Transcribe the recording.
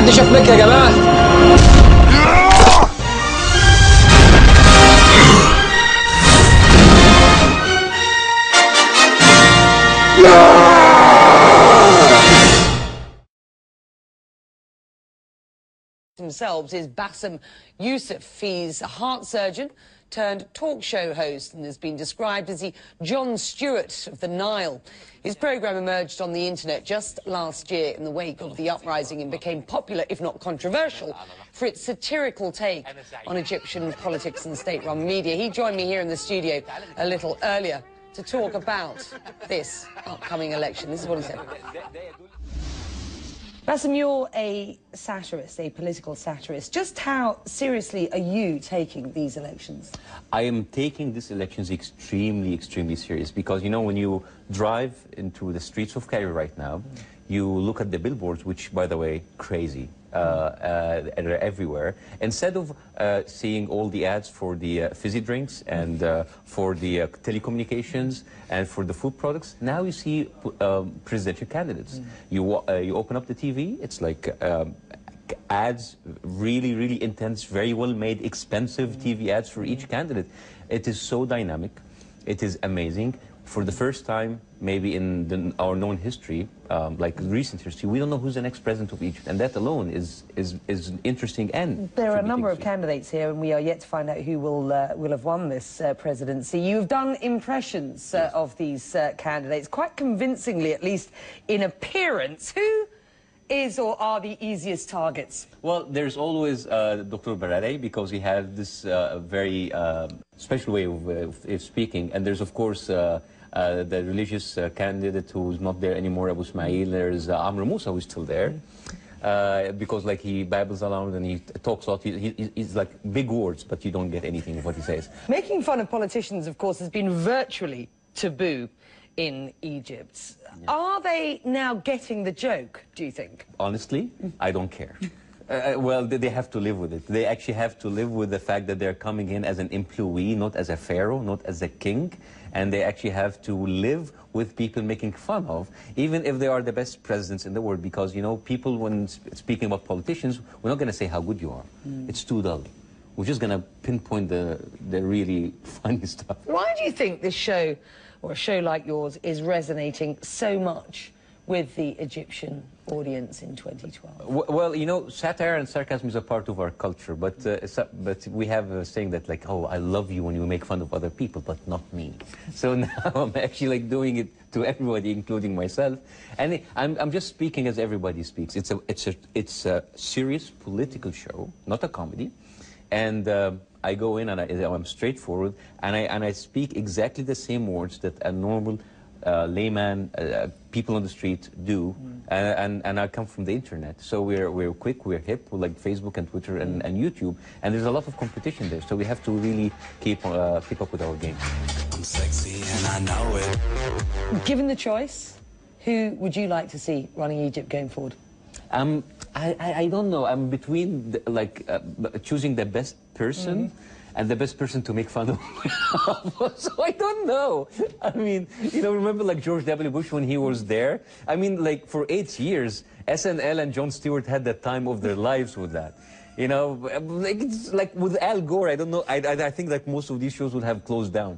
حد شاف مكة يا جماعة؟ Themselves is Bاسم Yusuf. He's a heart surgeon turned talk show host and has been described as the Jon Stewart of the Nile. His programme emerged on the internet just last year in the wake of the uprising and became popular, if not controversial, for its satirical take on Egyptian politics and state-run media. He joined me here in the studio a little earlier to talk about this upcoming election. This is what he said. Bاسم, you're a satirist, a political satirist. Just how seriously are you taking these elections? I am taking these elections extremely, extremely serious because, you know, when you drive into the streets of Cairo right now, you look at the billboards, which, by the way, crazy. They're everywhere. Instead of seeing all the ads for the fizzy drinks and for the telecommunications and for the food products, now you see presidential candidates. You open up the TV, it's like ads, really, really intense, very well made, expensive TV ads for each candidate. It is so dynamic. It is amazing. For the first time, maybe in our known history, like recent history, we don't know who's the next president of Egypt, and that alone is interesting. And there are a number of candidates here, and we are yet to find out who will have won this presidency. You've done impressions of these candidates quite convincingly, at least in appearance. Who is or are the easiest targets? Well, there's always Dr. Barare, because he has this very special way of speaking, and there's of course the religious candidate who's not there anymore, Abu Ismail. There's Amr Musa, who's still there, because like he babbles around and he talks a lot. He's like big words, but you don't get anything of what he says. Making fun of politicians, of course, has been virtually taboo in Egypt. Yeah. Are they now getting the joke, do you think? Honestly, I don't care. Well, they have to live with it. They actually have to live with the fact that they're coming in as an employee, not as a pharaoh, not as a king. And they actually have to live with people making fun of, even if they are the best presidents in the world. Because, you know, people, when speaking about politicians, we're not going to say how good you are. It's too dull. We're just going to pinpoint the really funny stuff. Why do you think this show, or a show like yours, is resonating so much with the Egyptian audience in 2012? Well, you know, satire and sarcasm is a part of our culture, but we have a saying that, like, oh, I love you when you make fun of other people, but not me. So now I'm actually like doing it to everybody, including myself, and I'm just speaking as everybody speaks. It's a serious political show, not a comedy, and I go in and I'm straightforward, and I speak exactly the same words that a normal layman, people on the street do, and I come from the internet. So we're quick, we're hip, we're like Facebook and Twitter and YouTube, and there's a lot of competition there. So we have to really keep up with our game. I'm sexy and I know it. Given the choice, who would you like to see running Egypt going forward? I don't know. I'm between choosing the best person. And the best person to make fun of. So I don't know. I mean, you know, remember like George W. Bush when he was there? I mean, like for 8 years, SNL and Jon Stewart had the time of their lives with that. You know, like, it's like with Al Gore, I don't know. I think like most of these shows would have closed down.